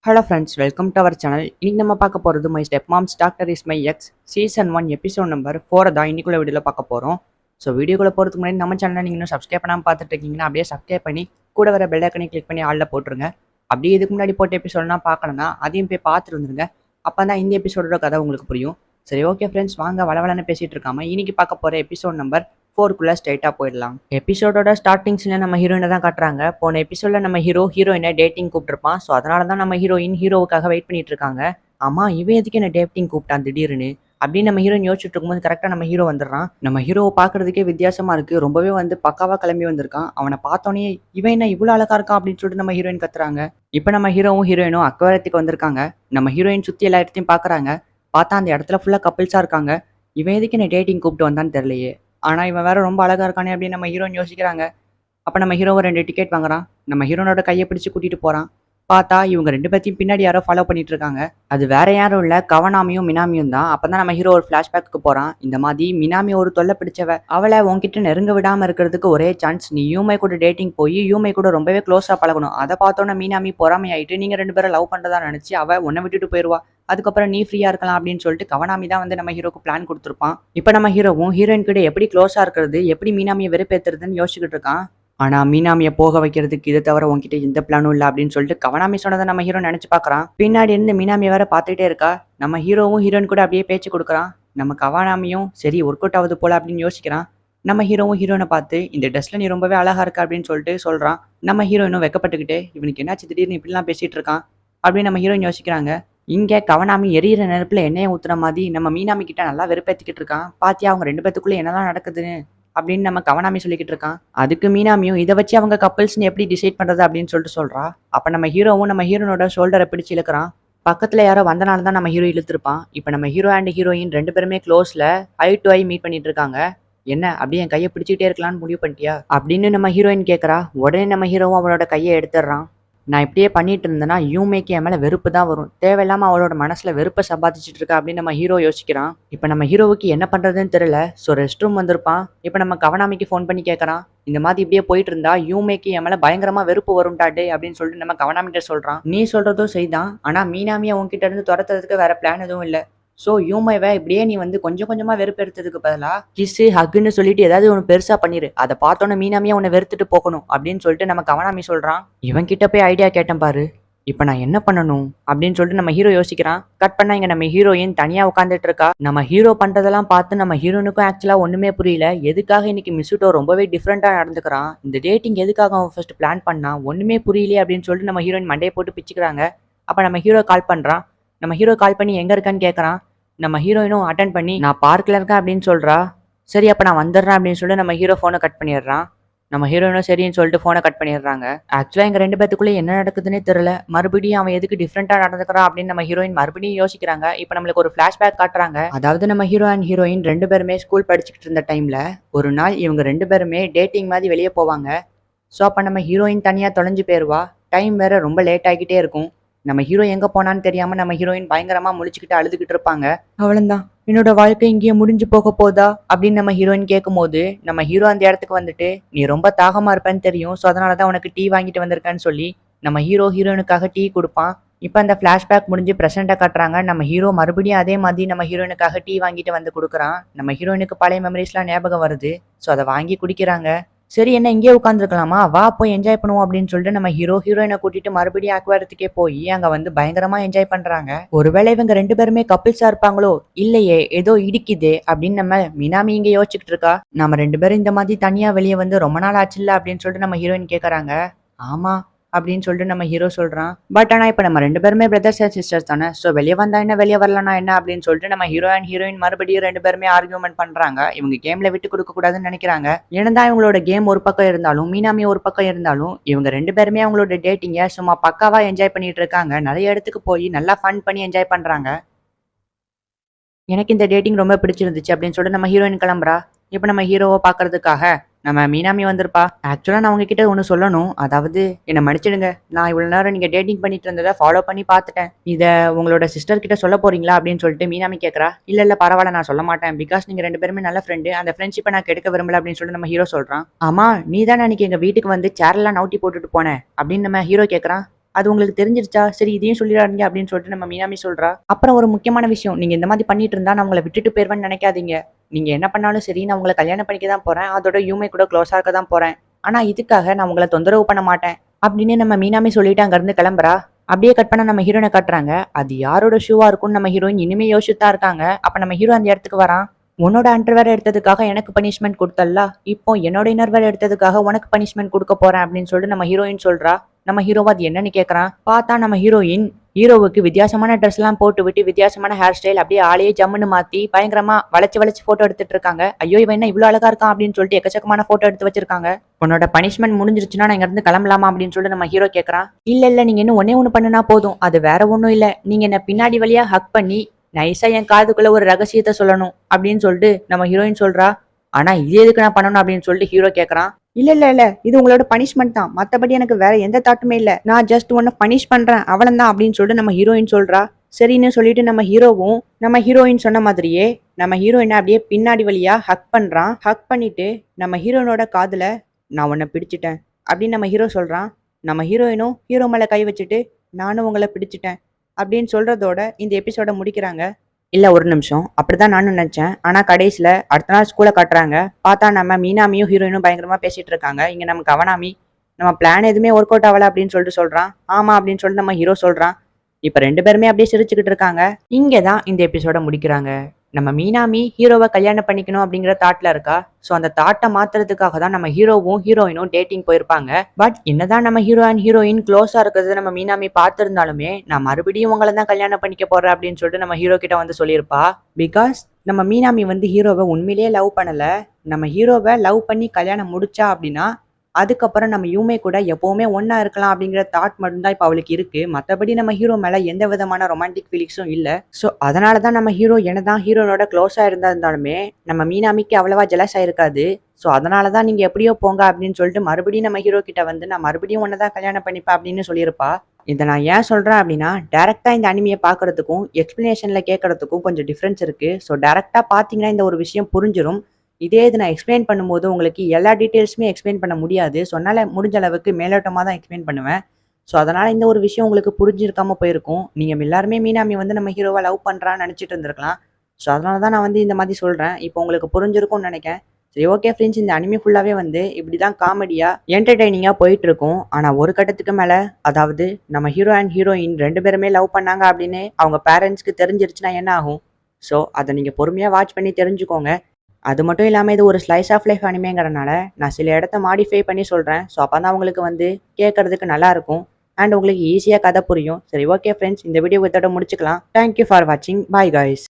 Hello friends, welcome to our channel. இன்னைக்கு நம்ம பார்க்க போகிறது my step moms doctor is my ex season 1 episode number 4 தான் இன்னைக்குள்ள வீடியோவில் பார்க்க போகிறோம். ஸோ வீடியோக்குள்ளே போகிறதுக்கு முன்னாடி நம்ம சேனலை நீங்கள் இன்னும் சப்ஸ்கிரைப் பண்ணாமல் பார்த்துட்டு இருக்கீங்கன்னா அப்படியே சப்ஸ்கிரைப் பண்ணி கூட வர பெல் ஐக்கனை கிளிக் பண்ணி ஆளில் போட்டுருங்க. அப்படியே இதுக்கு முன்னாடி போட்ட எபிசோட்லாம் பார்க்கணும்னா அதையும் போய் பார்த்துட்டு வந்துருங்க. அப்போ தான் இந்த எபிசோடோட கதை உங்களுக்கு புரியும். சரி, ஓகே ஃப்ரெண்ட்ஸ், வாங்க வளவலன்னு பேசிகிட்டு இருக்காம இன்னைக்கு பார்க்க போகிற எபிசோட் நம்பர் 4க்குள்ளே ஸ்ட்ரைட்டாக போயிடலாம். எபிசோடோட ஸ்டார்டிங்ஸில் நம்ம ஹீரோயினை தான் காட்டுறாங்க. போன எபிசோடில் நம்ம ஹீரோயினை டேட்டிங் கூப்பிட்டுருப்பான். ஸோ அதனால தான் நம்ம ஹீரோவுக்காக வெயிட் பண்ணிட்டு இருக்காங்க. ஆமாம், இவன் எதுக்கு என்ன டேட்டிங் கூப்பிட்டான் திடீர்னு அப்படின்னு நம்ம ஹீரோயின் யோசிச்சுட்டு இருக்கும்போது கரெக்டாக நம்ம ஹீரோ வந்துடுறான். நம்ம ஹீரோவை பார்க்கறதுக்கே வித்தியாசமாக இருக்குது. ரொம்பவே பக்காவாக கிளம்பி வந்திருக்கான். அவனை பார்த்தோன்னே இவன் என்ன இவ்வளோ அழகா இருக்கான் அப்படின்னு சொல்லிட்டு நம்ம ஹீரோயின் கத்துறாங்க. இப்போ நம்ம ஹீரோயினும் அக்வாரியத்துக்கு வந்திருக்காங்க. நம்ம ஹீரோயின் சுற்றி எல்லா இடத்தையும் பார்க்குறாங்க. பார்த்தா அந்த இடத்துல ஃபுல்லாக கப்பிள்ஸாக இருக்காங்க. இவன் எதுக்கு என்ன டேட்டிங் கூப்பிட்டு வந்தான்னு தெரியலையே. ஆனால் இவன் வேற ரொம்ப அழகா இருக்கானே அப்படின்னு நம்ம ஹீரோயின் யோசிக்கிறாங்க. அப்போ நம்ம ஹீரோவை 2 டிக்கெட் வாங்குறான். நம்ம ஹீரோனோட கையை பிடிச்சி கூட்டிட்டு போறான். பார்த்தா இவங்க 2 பேர்த்தையும் பின்னாடி யாரோ ஃபாலோ பண்ணிட்டு இருக்காங்க. அது வேற யாரும் இல்லை, கவனாமியும் மினாமியும் தான். அப்பதான் நம்ம ஹீரோ ஒரு ஃபிளாஷ்பேக்கு போறான். இந்த மாதிரி மினாமி ஒரு தொல்லை பிடிச்சவ, அவளை உன்கிட்ட நெருங்க விடாம இருக்கிறதுக்கு ஒரே சான்ஸ் நீ யூமை கூட டேட்டிங் போய் யூமை கூட ரொம்பவே க்ளோஸா பழகணும். அதை பார்த்தோன்னா மீனாமி பொறாமையாயிட்டு நீங்க 2 பேரும் லவ் பண்றதா நினைச்சு அவ உன்னை விட்டுட்டு போயிடுவா. அதுக்கப்புறம் நீ ஃப்ரீயா இருக்கலாம் அப்படின்னு சொல்லிட்டு கவனாமி தான் நம்ம ஹீரோக்கு பிளான் கொடுத்துருப்பான். இப்போ நம்ம ஹீரோவும் ஹீரோயின் கிட்ட எப்படி க்ளோஸா இருக்கிறது, எப்படி மீனாமியை வெறுப்பேத்துறதுன்னு யோசிச்சுக்கிட்டு இருக்கான். ஆனா மீனாமியை போக வைக்கிறதுக்கு இதை தவிர உன்கிட்ட எந்த பிளானும் இல்லை அப்படின்னு சொல்லிட்டு கவனாமி சொன்னதை நம்ம ஹீரோ நினைச்சு பார்க்கறான். பின்னாடி இருந்து மீனாமியை வேற பார்த்துட்டே இருக்கா. நம்ம ஹீரோவும் ஹீரோயின் கூட அப்படியே பேச்சு கொடுக்குறான். நம்ம கவனாமியும் சரி ஒர்க் அவுட் ஆகுது போல அப்படின்னு யோசிக்கிறான். நம்ம ஹீரோவும் ஹீரோயினை பார்த்து இந்த ட்ரெஸ்ல நீ ரொம்பவே அழகா இருக்கா அப்படின்னு சொல்லிட்டு சொல்றான். நம்ம ஹீரோயினும் வெக்கப்பட்டுக்கிட்டு இவனுக்கு என்னாச்சு திடீர்னு இப்படிலாம் பேசிட்டு இருக்கான் அப்படின்னு நம்ம ஹீரோயின் யோசிக்கிறாங்க. இங்க கவனாமி எரியிற நெருப்புல எண்ணெயை ஊத்துற மாதிரி நம்ம மீனாமி கிட்ட நல்லா வெறுப்பேத்திக்கிட்டு இருக்கான். பாத்தியா அவங்க 2 பேத்துக்குள்ள என்னதான் நடக்குதுன்னு அப்படின்னு நம்ம கவனாமி சொல்லிக்கிட்டு இருக்கான். அதுக்கு மீனாமியும் இதை வச்சு அவங்க கப்பல்ஸ்ன்னு எப்படி டிசைட் பண்றது அப்படின்னு சொல்லிட்டு சொல்றா. அப்ப நம்ம ஹீரோவும் நம்ம ஹீரோனோட ஷோல்டரை பிடிச்சு இழுக்கிறான். பக்கத்துல யாரோ வந்தனால தான் நம்ம ஹீரோ இழுத்துருப்பான். இப்ப நம்ம ஹீரோ அண்ட் ஹீரோயின் 2 பேருமே க்ளோஸ்ல ஐ டு ஐ மீட் பண்ணிட்டு இருக்காங்க. என்ன அப்படியே என் கையை பிடிச்சிட்டே இருக்கலாம்னு முடிவு பண்ணிட்டியா அப்படின்னு நம்ம ஹீரோயின் கேட்கறா. உடனே நம்ம ஹீரோவும் அவளோட கையை எடுத்துடுறான். நான் இப்படியே பண்ணிட்டு இருந்தேன்னா யூமேக்கு என் மேலே வெறுப்பு தான் வரும். தேவையில்லாமல் அவளோட மனசில் வெறுப்பை சம்பாதிச்சுட்டு இருக்கா அப்படின்னு நம்ம ஹீரோ யோசிக்கிறான். இப்போ நம்ம ஹீரோவுக்கு என்ன பண்ணுறதுன்னு தெரியல. ஸோ ரெஸ்ட் ரூம் வந்திருப்பான். இப்போ நம்ம கவனாமிக்கு ஃபோன் பண்ணி கேட்குறான். இந்த மாதிரி இப்படியே போயிட்டு இருந்தா யூமேக்கு என் மேலே பயங்கரமாக வெறுப்பு வரும்டாடே அப்படின்னு சொல்லிட்டு நம்ம கவனாமிட்ட சொல்கிறான். நீ சொல்கிறதும் செய்தான், ஆனால் மீனாமியை உன்கிட்ட இருந்து துரத்துறதுக்கு வேற பிளான் எதுவும் இல்லை. ஸோ யூமைவை இப்படியே நீ கொஞ்சம் கொஞ்சமாக வெறுப்பெடுத்ததுக்கு பதிலாக கிஸ்ஸு ஹக்குன்னு சொல்லிட்டு ஏதாவது ஒன்று பெருசாக பண்ணிடு. அதை பார்த்தோன்னே மீனாமியா உன்னை வெறுத்துட்டு போகணும் அப்படின்னு சொல்லிட்டு நம்ம கவனாமி சொல்கிறான். இவன் கிட்ட போய் ஐடியா கேட்டேன் பாரு, இப்போ நான் என்ன பண்ணணும் அப்படின்னு சொல்லிட்டு நம்ம ஹீரோ யோசிக்கிறான். கட் பண்ணா இங்கே நம்ம ஹீரோயின் தனியாக உட்காந்துட்டு இருக்கா. நம்ம ஹீரோ பண்ணுறதெல்லாம் பார்த்து நம்ம ஹீரோனுக்கும் ஆக்சுவலாக ஒன்றுமே புரியல. எதுக்காக இன்னைக்கு மிஸ்ஸுட்டோ ரொம்பவே டிஃப்ரெண்ட்டாக நடந்துக்கிறான், இந்த டேட்டிங் எதுக்காக அவன் ஃபர்ஸ்ட் பிளான் பண்ணான் ஒன்றுமே புரியலையே அப்படின்னு சொல்லிட்டு நம்ம ஹீரோயின் மண்டையை போட்டு பிச்சுக்கிறாங்க. அப்போ நம்ம ஹீரோ கால் பண்ணுறான். நம்ம ஹீரோ கால் பண்ணி எங்கே இருக்கான்னு கேட்குறான். நம்ம ஹீரோயினும் அட்டன் பண்ணி நான் பார்க்கில் இருக்கேன் அப்படின்னு சொல்கிறா. சரி அப்போ நான் வந்துடுறேன் அப்படின்னு சொல்லிட்டு நம்ம ஹீரோ ஃபோனை கட் பண்ணிடுறான். நம்ம ஹீரோயினும் சரின்னு சொல்லிட்டு ஃபோனை கட் பண்ணிடுறாங்க. ஆக்சுவலாக எங்கள் 2 பேத்துக்குள்ளே என்ன நடக்குதுன்னே தெரியல. மறுபடியும் அவன் எதுக்கு டிஃப்ரெண்ட்டாக நடந்துக்கிறான் அப்படின்னு நம்ம ஹீரோயின் மறுபடியும் யோசிக்கிறாங்க. இப்போ நம்மளுக்கு ஒரு ஃப்ளாஷ்பேக் காட்டுறாங்க. அதாவது நம்ம ஹீரோ அண்ட் ஹீரோயின் 2 பேருமே ஸ்கூல் படிச்சுக்கிட்டு இருந்த டைமில் ஒரு நாள் இவங்க 2 பேருமே டேட்டிங் மாதிரி வெளியே போவாங்க. ஸோ அப்போ நம்ம ஹீரோயின் தனியாக தொலைஞ்சு போயிடுவா. டைம் வேற ரொம்ப லேட் ஆகிட்டே இருக்கும். நம்ம ஹீரோ எங்கே போனான்னு தெரியாமல் நம்ம ஹீரோயின் பயங்கரமாக முழிச்சுக்கிட்டு அழுதுகிட்டு இருப்பாங்க. அவளந்தான் என்னோட வாழ்க்கை இங்கேயே முடிஞ்சு போக போதா அப்படின்னு நம்ம ஹீரோயின் கேட்கும்போது நம்ம ஹீரோ அந்த இடத்துக்கு வந்துட்டு நீ ரொம்ப தாகமாக இருப்பேன்னு தெரியும், ஸோ அதனால தான் உனக்கு டீ வாங்கிட்டு வந்திருக்கேன்னு சொல்லி நம்ம ஹீரோயினுக்காக டீ கொடுப்பான். இப்போ அந்த ஃப்ளாஷ்பேக் முடிஞ்சு ப்ரெசென்ட்டாக காட்டுறாங்க. நம்ம ஹீரோ மறுபடியும் அதே மாதிரி நம்ம ஹீரோயினுக்காக டீ வாங்கிட்டு வந்து கொடுக்குறான். நம்ம ஹீரோயினுக்கு பழைய மெமரிஸ்லாம் ஞாபகம் வருது. ஸோ அதை வாங்கி குடிக்கிறாங்க. சரி என்ன இங்கே உட்காந்துருக்கலாமா, வா போய் என்ஜாய் பண்ணுவோம் அப்படின்னு சொல்லிட்டு நம்ம ஹீரோயினை கூட்டிட்டு மறுபடியும் அக்வாரியத்துக்கே போய் அங்கே பயங்கரமா என்ஜாய் பண்றாங்க. ஒருவேளை இவங்க 2 பேருமே கப்பிள்ஸா இருப்பாங்களோ, இல்லையே ஏதோ இடிக்குதே அப்படின்னு நம்ம மினாமி இங்க யோசிச்சுக்கிட்டு இருக்கா. நம்ம 2 பேரும் இந்த மாதிரி தனியா வெளியே ரொம்ப நாள் ஆச்சுல்ல அப்படின்னு சொல்லிட்டு நம்ம ஹீரோயின் கேட்கறாங்க. ஆமா அப்படின்னு சொல்லிட்டு நம்ம ஹீரோ சொல்றான். பட் ஆனால் இப்போ நம்ம 2 பேருமே பிரதர்ஸ் அண்ட் சிஸ்டர்ஸ் தானே, ஸோ வெளியே வந்தா என்ன வெளியே வரலனா என்ன அப்படின்னு சொல்லிட்டு நம்ம ஹீரோ அண்ட் ஹீரோயின் மறுபடியும் 2 பேருமே ஆர்கியூமெண்ட் பண்றாங்க. இவங்க கேம்ல விட்டு கொடுக்க கூடாதுன்னு நினைக்கிறாங்க. என்னதான் இவங்களோட கேம் ஒரு பக்கம் இருந்தாலும் மீனாமி ஒரு பக்கம் இருந்தாலும் இவங்க 2 பேருமே அவங்களோட டேட்டிங்கை சும்மா பக்காவா என்ஜாய் பண்ணிட்டு இருக்காங்க. நிறைய இடத்துக்கு போய் நல்லா ஃபன் பண்ணி என்ஜாய் பண்றாங்க. எனக்கு இந்த டேட்டிங் ரொம்ப பிடிச்சிருந்துச்சு அப்படின்னு சொல்லிட்டு நம்ம ஹீரோயின் கிளம்புறா. இப்போ நம்ம ஹீரோவை பார்க்கறதுக்காக நம்ம மீனாமி வந்திருப்பா. ஆக்சுவலாக நான் உங்ககிட்ட ஒன்று சொல்லணும். அதாவது என்னை மன்னிச்சிடுங்க, நான் இவ்வளோ நேரம் நீங்கள் டேட்டிங் பண்ணிட்டு இருந்ததை ஃபாலோ பண்ணி பார்த்துட்டேன். இதை உங்களோட சிஸ்டர் கிட்ட சொல்ல போறீங்களா அப்படின்னு சொல்லிட்டு மீனாமி கேட்குறா. இல்லை பரவாயில்ல, நான் சொல்ல மாட்டேன். பிகாஸ் நீங்கள் 2 பேருமே நல்ல ஃப்ரெண்டு, அந்த ஃப்ரெண்ட்ஷிப்பை நான் கெடுக்க விரும்பல அப்படின்னு சொல்லிட்டு நம்ம ஹீரோ சொல்கிறான். ஆமாம், நீ தானே அன்னைக்கு எங்கள் வீட்டுக்கு வந்து சேர்லாம் நவுட்டி போட்டுட்டு போனேன் அப்படின்னு நம்ம ஹீரோ கேட்குறான். அது உங்களுக்கு தெரிஞ்சிருச்சா? சரி இதையும் சொல்லிடாதீங்க அப்படின்னு சொல்லிட்டு நம்ம மீனாமி சொல்றா. அப்புறம் ஒரு முக்கியமான விஷயம், நீங்க இந்த மாதிரி பண்ணிட்டு இருந்தா நான் உங்கள விட்டுட்டு போயிருவேன்னு நினைக்காதீங்க. நீங்க என்ன பண்ணாலும் சரி நான் உங்கள கல்யாணம் பண்ணிக்க தான் போறேன். அதோட யூமை கூட க்ளோஸா இருக்க தான் போறேன். ஆனா இதுக்காக நான் உங்கள தொந்தரவு பண்ண மாட்டேன். அப்படின்னு நம்ம மீனாமி சொல்லிட்டு அங்கிருந்து கிளம்புறா. அப்படியே கட் பண்ணா நம்ம ஹீரோயின காட்டுறாங்க. அது யாரோட ஷூவா இருக்கும்னு நம்ம ஹீரோயின் இனிமே யோசிச்சுட்டு தான் இருக்காங்க. அப்ப நம்ம ஹீரோ அந்த இடத்துக்கு வரான். உன்னோட அண்டர்வேர் எடுத்ததுக்காக எனக்கு பனிஷ்மெண்ட் குடுத்தல்ல, இப்போ என்னோட இன்னர்வேர் எடுத்ததுக்காக உனக்கு பனிஷ்மெண்ட் குடுக்க போறேன் அப்படின்னு சொல்லிட்டு நம்ம ஹீரோயின் சொல்றா. நம்ம ஹீரோவா அது என்னன்னு கேக்குறான். பார்த்தா நம்ம ஹீரோயின் ஹீரோவுக்கு வித்தியாசமான ட்ரெஸ் எல்லாம் போட்டு விட்டு வித்தியாசமான ஹேர் ஸ்டைல் அப்படியே ஆளையே ஜம்முன்னு மாத்தி பயங்கரமா வளைச்சு வளைச்சு போட்டோ எடுத்துட்டு இருக்காங்க. ஐயோ இவன் என்ன இவ்வளவு அழகா இருக்கான் அப்படின்னு சொல்லிட்டு எக்கச்சக்கமான போட்டோ எடுத்து வச்சிருக்காங்க. உன்னோட பனிஷ்மெண்ட் முடிஞ்சிருச்சுன்னா நான் இங்க இருந்து கிளம்பலாமா அப்படின்னு சொல்லிட்டு நம்ம ஹீரோ கேக்குறான். இல்ல நீங்க இன்னும் ஒன்னே ஒண்ணு பண்ணுனா போதும், அது வேற ஒண்ணும் இல்ல, நீங்க என்ன பின்னாடி வழியா ஹக் பண்ணி நைஸா என் காதுக்குள்ள ஒரு ரகசியத்த சொல்லணும் அப்படின்னு சொல்லிட்டு நம்ம ஹீரோயின் சொல்றா. ஆனா இது எதுக்கு நான் பண்ணணும் அப்படின்னு சொல்லிட்டு ஹீரோ கேக்குறான். இல்ல இது உங்களோட பனிஷ்மெண்ட் தான், மத்தபடி எனக்கு வேற எந்த தாட்டுமே இல்ல, நான் ஜஸ்ட் ஒன்னு பனிஷ் பண்றேன் அவ்வளவுதான் அப்படின்னு சொல்லிட்டு நம்ம ஹீரோயின் சொல்றா. சரின்னு சொல்லிட்டு நம்ம ஹீரோவும் நம்ம ஹீரோயின் சொன்ன மாதிரியே நம்ம ஹீரோயினை அப்படியே பின்னாடி வழியா ஹக் பண்றான். ஹக் பண்ணிட்டு நம்ம ஹீரோயினோட காதுல நான் உன்னை பிடிச்சிட்டேன் அப்படின்னு நம்ம ஹீரோ சொல்றான். நம்ம ஹீரோயினும் ஹீரோ மேல கை வச்சுட்டு நானும் உங்களை பிடிச்சிட்டேன் அப்படின்னு சொல்றதோட இந்த எபிசோட முடிக்கிறாங்க. இல்ல ஒரு நிமிஷம், அப்படிதான் நானும் நினைச்சேன். ஆனா கடைசியில அடுத்த நாள் ஸ்கூல காட்டுறாங்க. பார்த்தா நம்ம மீனாமியும் ஹீரோயினும் பயங்கரமா பேசிட்டு இருக்காங்க. இங்க நமக்கு அவனாமி நம்ம பிளான் எதுவுமே ஒர்க் அவுட் ஆகல அப்படின்னு சொல்லிட்டு சொல்றான். ஆமா அப்படின்னு சொல்லிட்டு நம்ம ஹீரோ சொல்றான். இப்ப 2 பேருமே அப்படியே சிரிச்சுக்கிட்டு இருக்காங்க. இங்கதான் இந்த எபிசோட முடிக்கிறாங்க. நம்ம மீனாமி ஹீரோவை கல்யாணம் பண்ணிக்கணும் அப்படிங்கிற தாட்ல இருக்கா. சோ அந்த தாட்டை மாத்துறதுக்காக தான் நம்ம ஹீரோவும் ஹீரோயினும் டேட்டிங் போயிருப்பாங்க. பட் என்னதான் நம்ம ஹீரோ அண்ட் ஹீரோயின் க்ளோஸா இருக்கிறது நம்ம மீனாமி பார்த்திருந்தாலுமே நான் மறுபடியும் உங்களை தான் கல்யாணம் பண்ணிக்க போறேன் அப்படின்னு சொல்லிட்டு நம்ம ஹீரோ கிட்ட வந்து சொல்லியிருப்பா. பிகாஸ் நம்ம மீனாமி வந்து ஹீரோவை உண்மையிலேயே லவ் பண்ணல. நம்ம ஹீரோவை லவ் பண்ணி கல்யாணம் முடிச்சா அப்படின்னா அதுக்கப்புறம் நம்ம யூமே கூட எப்பவுமே ஒன்னா இருக்கலாம் அப்படிங்கிற தாட் மட்டும்தான் இப்போ அவளுக்கு இருக்கு. மற்றபடி நம்ம ஹீரோ மேல எந்த விதமான ரொமான்டிக் ஃபீலிங்ஸும் இல்ல. ஸோ அதனால தான் நம்ம ஹீரோ என்னதான் ஹீரோனோட க்ளோஸா இருந்தாலுமே நம்ம மீனாமிக்கு அவ்வளவா ஜெலஸ் ஆயிருக்காது. ஸோ அதனால தான் நீங்க எப்படியோ போங்க அப்படின்னு சொல்லிட்டு மறுபடியும் நம்ம ஹீரோ கிட்ட வந்து நான் மறுபடியும் ஒன்னதான் கல்யாணம் பண்ணிப்பேன் அப்படின்னு சொல்லியிருப்பா. இதை நான் ஏன் சொல்றேன் அப்படின்னா டைரக்டா இந்த அனிமையை பாக்குறதுக்கும் எக்ஸ்பிளனேஷன்ல கேட்கறதுக்கும் கொஞ்சம் டிஃபரன்ஸ் இருக்கு. ஸோ டைரக்டா பாத்தீங்கன்னா இந்த ஒரு விஷயம் புரிஞ்சிடும். இதே இது நான் எக்ஸ்பிளைன் பண்ணும்போது உங்களுக்கு எல்லா டீட்டெயில்ஸுமே எக்ஸ்பிளைன் பண்ண முடியாது. ஸோ அதனால முடிஞ்ச அளவுக்கு மேலோட்டமாக தான் எக்ஸ்பிளைன் பண்ணுவேன். ஸோ அதனால இந்த ஒரு விஷயம் உங்களுக்கு புரிஞ்சிருக்காம போயிருக்கும். நீங்க எல்லாருமே மீனாமி வந்து நம்ம ஹீரோவை லவ் பண்றான்னு நினைச்சிட்டு இருந்திருக்கலாம். ஸோ அதனால தான் நான் வந்து இந்த மாதிரி சொல்றேன். இப்போ உங்களுக்கு புரிஞ்சிருக்கும்னு நினைக்கிறேன். சரி ஓகே ஃப்ரெண்ட்ஸ், இந்த அனிமே ஃபுல்லாவே வந்து இப்படிதான் காமெடியா என்டர்டைனிங்கா போயிட்டு இருக்கும். ஆனா ஒரு கட்டத்துக்கு மேல, அதாவது நம்ம ஹீரோ அண்ட் ஹீரோயின் 2 பேருமே லவ் பண்ணாங்க அப்படின்னு அவங்க பேரண்ட்ஸ்க்கு தெரிஞ்சிருச்சுன்னா என்ன ஆகும்? ஸோ அதை நீங்க பொறுமையா வாட்ச் பண்ணி தெரிஞ்சுக்கோங்க. அது மட்டும் இல்லாம இது ஒரு ஸ்லைஸ் ஆஃப் லைஃப் அனிமேங்கிறனால நான் சில இடத்த மாடிஃபை பண்ணி சொல்றேன். ஸோ அப்பதான் உங்களுக்கு வந்து கேட்கறதுக்கு நல்லா இருக்கும். அண்ட் உங்களுக்கு ஈஸியா கதை புரியும். சரி ஓகே ஃப்ரெண்ட்ஸ், இந்த வீடியோ இதோட முடிச்சுக்கலாம். தேங்க்யூ ஃபார் வாட்சிங். Bye guys.